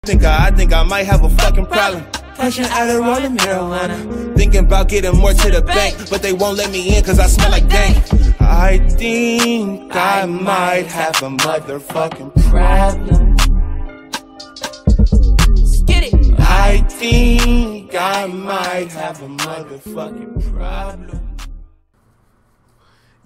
I think I might have a fucking problem. Pushing out a rolling marijuana. Thinking about getting more to the bank, but they won't let me in cause I smell like dank. I think I might have a motherfucking problem. Get it. I think I might have a motherfucking problem.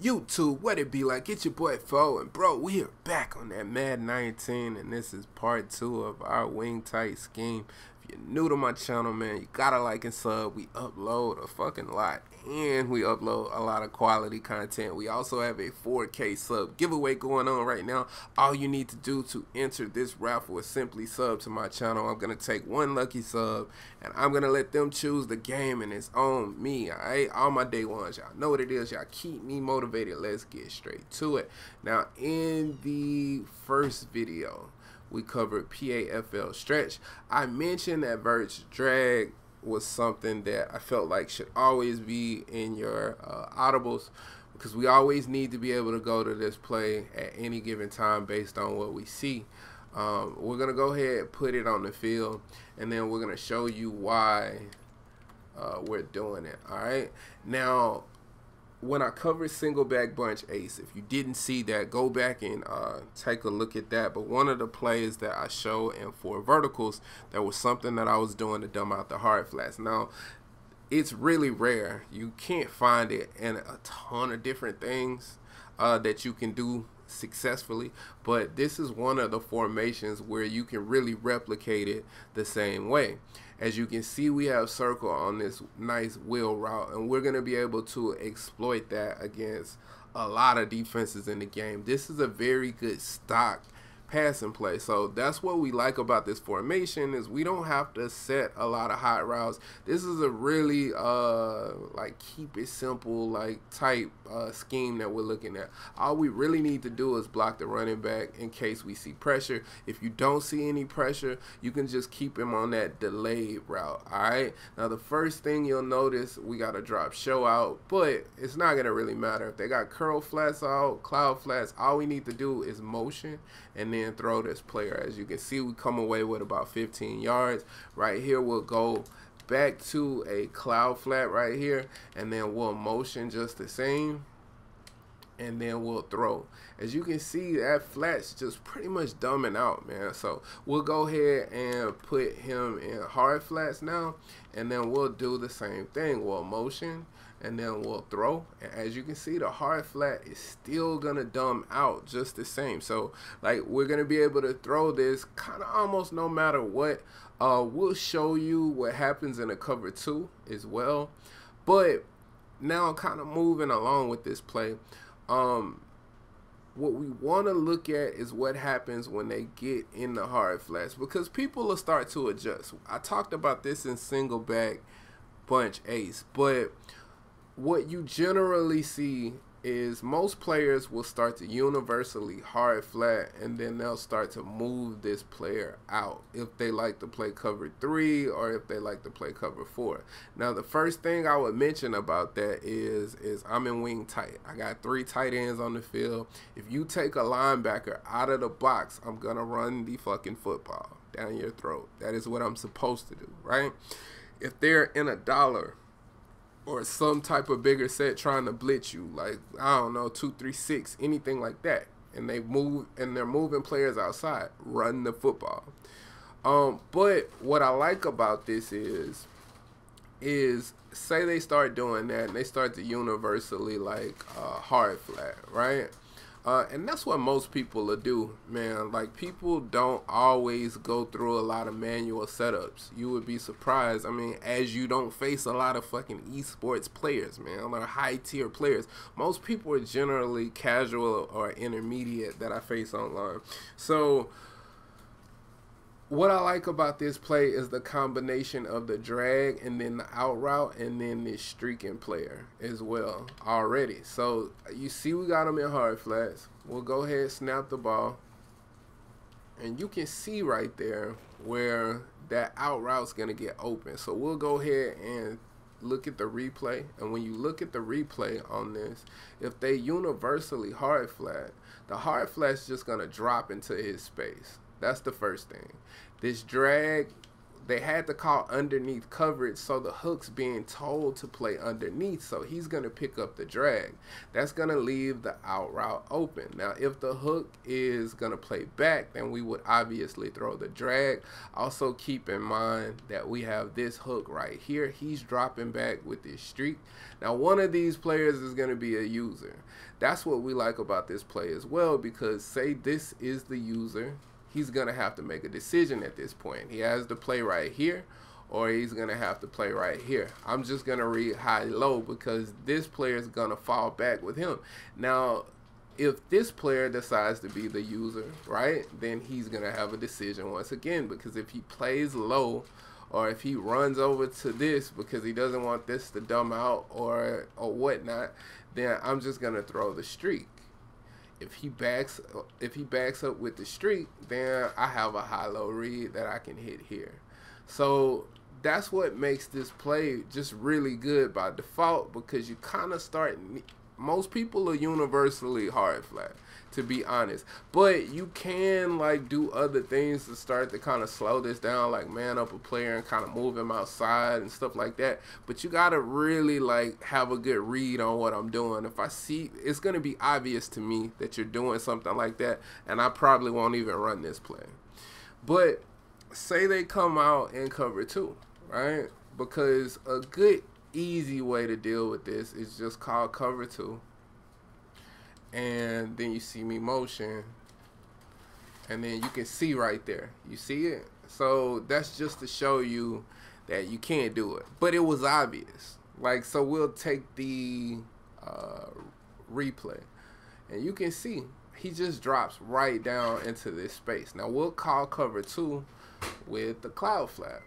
YouTube, what it be like? It's your boy Fo, and bro, we are back on that Madden 19, and this is part 2 of our wing tight scheme. If you're new to my channel, man, you gotta like and sub. We upload a fucking lot, and we upload a lot of quality content. We also have a 4K sub giveaway going on right now. All you need to do to enter this raffle is simply sub to my channel. I'm gonna take one lucky sub, and I'm gonna let them choose the game, and it's on me. Alright, all my day ones, y'all know what it is. Y'all keep me motivated. Let's get straight to it. Now, in the first video, we covered PAFL stretch. I mentioned that Verts drag was something that I felt like should always be in your audibles, because we always need to be able to go to this play at any given time based on what we see. We're gonna go ahead and put it on the field, and then we're gonna show you why we're doing it. All right, now when I covered single back bunch ace, if you didn't see that, go back and take a look at that. But one of the plays that I showed in 4 verticals, that was something that I was doing to dumb out the hard flats. Now, it's really rare. You can't find it in a ton of different things that you can do successfully, but this is one of the formations where you can really replicate it the same way. As you can see, we have circle on this nice wheel route, and we're going to be able to exploit that against a lot of defenses in the game. This is a very good stock passing play. So that's what we like about this formation, is we don't have to set a lot of hot routes. This is a really like keep it simple like type scheme that we're looking at. All we really need to do is block the running back in case we see pressure. If you don't see any pressure, you can just keep him on that delayed route. All right, now the first thing you'll notice, we got to drop show out, but it's not gonna really matter if they got curl flats out, cloud flats. All we need to do is motion and then throw this player. As you can see, we come away with about 15 yards. Right here, we'll go back to a cloud flat right here, and then we'll motion just the same, and then we'll throw. As you can see, that flat's just pretty much dumbing out, man. So we'll go ahead and put him in hard flats now, and then we'll do the same thing. We'll motion, and then we'll throw. And as you can see, the hard flat is still gonna dumb out just the same. So like, we're gonna be able to throw this kind of almost no matter what. We'll show you what happens in a cover 2 as well. But now, kind of moving along with this play, what we want to look at is what happens when they get in the hard flats, because people will start to adjust. I talked about this in single back bunch ace, but what you generally see is most players will start to universally hard flat, and then they'll start to move this player out if they like to play cover 3 or if they like to play cover 4. Now, the first thing I would mention about that is I'm in wing tight. I got 3 tight ends on the field. If you take a linebacker out of the box, I'm gonna run the fucking football down your throat. That is what I'm supposed to do, right? If they're in a dollar or some type of bigger set trying to blitz you, like, I don't know, 2-3-6, anything like that, and they move and they're moving players outside, run the football. But what I like about this is say they start doing that and they start to universally like hard flat, right? And that's what most people will do, man. Like, people don't always go through a lot of manual setups. You would be surprised. I mean, as you don't face a lot of fucking esports players, man, a lot of high tier players. Most people are generally casual or intermediate that I face online. So what I like about this play is the combination of the drag and then the out route and then this streaking player as well already. So you see, we got them in hard flats. We'll go ahead and snap the ball, and you can see right there where that out route's gonna get open. So we'll go ahead and look at the replay, and when you look at the replay on this, if they universally hard flat, the hard flat's just gonna drop into his space. That's the first thing. This drag, they had to call underneath coverage, so the hook's being told to play underneath, so he's going to pick up the drag. That's going to leave the out route open. Now, if the hook is going to play back, then we would obviously throw the drag. Also, keep in mind that we have this hook right here. He's dropping back with this streak. Now, one of these players is going to be a user. That's what we like about this play as well, because say this is the user, he's going to have to make a decision at this point. He has to play right here, or he's going to have to play right here. I'm just going to read high-low because this player is going to fall back with him. Now, if this player decides to be the user, right, then he's going to have a decision once again, because if he plays low, or if he runs over to this because he doesn't want this to dumb out or whatnot, then I'm just going to throw the streak. If he backs up with the streak, then I have a high-low read that I can hit here. So that's what makes this play just really good by default, because you kind of start. Most people are universally hard flat, to be honest, but you can like do other things to start to kind of slow this down, like man up a player and kind of move him outside and stuff like that. But you gotta really like have a good read on what I'm doing. If I see, it's gonna be obvious to me that you're doing something like that, and I probably won't even run this play. But say they come out in cover 2, right? Because a good easy way to deal with this is just call cover 2, and then you see me motion, and then you can see right there, you see it. So that's just to show you that you can't do it, but it was obvious. Like, so we'll take the replay, and you can see he just drops right down into this space. Now we'll call cover 2 with the cloud flap.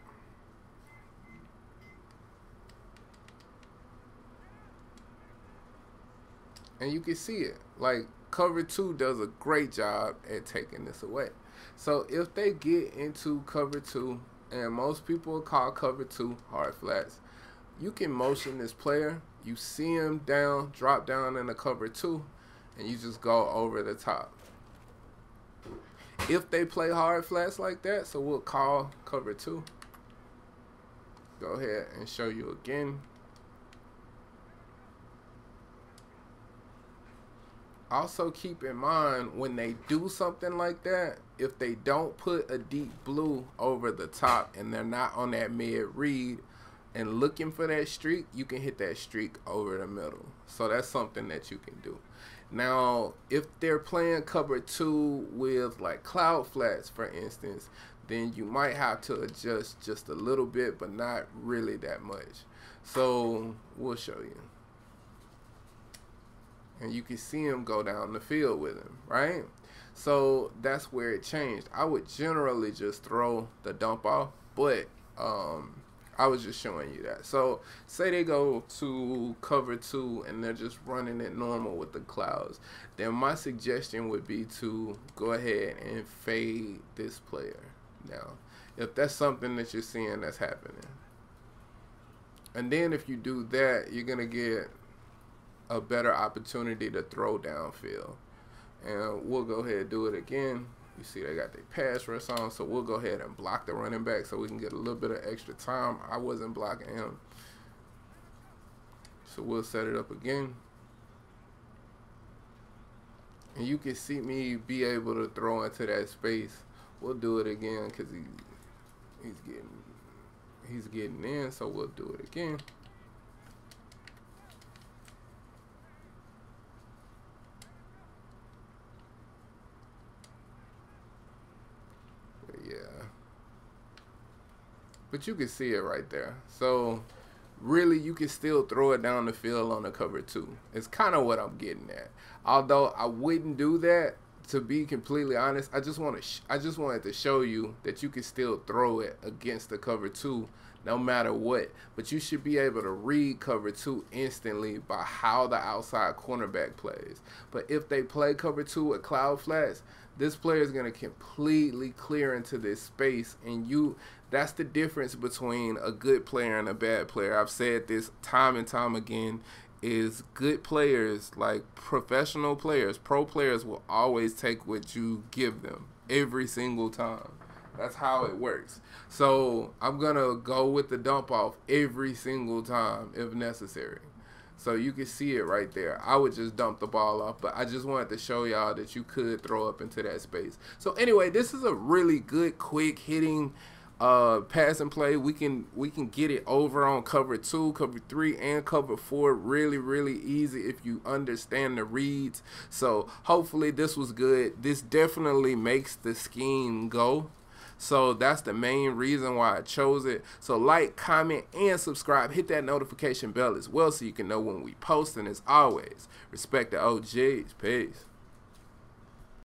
And you can see it, like cover 2 does a great job at taking this away. So if they get into cover 2, and most people call cover 2 hard flats, you can motion this player, you see him down, drop down in the cover 2, and you just go over the top. If they play hard flats like that, so we'll call cover 2. Go ahead and show you again. Also keep in mind, when they do something like that, if they don't put a deep blue over the top and they're not on that mid read and looking for that streak, you can hit that streak over the middle. So that's something that you can do. Now, if they're playing cover 2 with like cloud flats, for instance, then you might have to adjust just a little bit, but not really that much. So we'll show you. And you can see him go down the field with him, right? So that's where it changed. I would generally just throw the dump off, but I was just showing you that. So say they go to cover 2 and they're just running it normal with the clouds, then my suggestion would be to go ahead and fade this player. Now, if that's something that you're seeing that's happening. And then if you do that, you're going to get a better opportunity to throw downfield. And we'll go ahead and do it again. You see they got their pass rush on, so we'll go ahead and block the running back so we can get a little bit of extra time. I wasn't blocking him. So we'll set it up again. And you can see me be able to throw into that space. We'll do it again because he's getting in, so we'll do it again. But you can see it right there. So really you can still throw it down the field on the cover 2. It's kind of what I'm getting at. Although I wouldn't do that, to be completely honest. I just wanted to show you that you can still throw it against the cover 2 no matter what. But you should be able to read cover 2 instantly by how the outside cornerback plays. But if they play cover 2 with cloud flats, this player is going to completely clear into this space, and that's the difference between a good player and a bad player. I've said this time and time again, is good players, like professional players, pro players, will always take what you give them. every single time. That's how it works. So I'm going to go with the dump off every single time if necessary. So you can see it right there. I would just dump the ball off, but I just wanted to show y'all that you could throw up into that space. So anyway, this is a really good, quick hitting pass and play. We can get it over on cover 2, cover 3, and cover 4 really, really easy if you understand the reads. So hopefully this was good. This definitely makes the scheme go. So that's the main reason why I chose it. So like, comment, and subscribe. Hit that notification bell as well so you can know when we post. And as always, respect the OGs. Peace.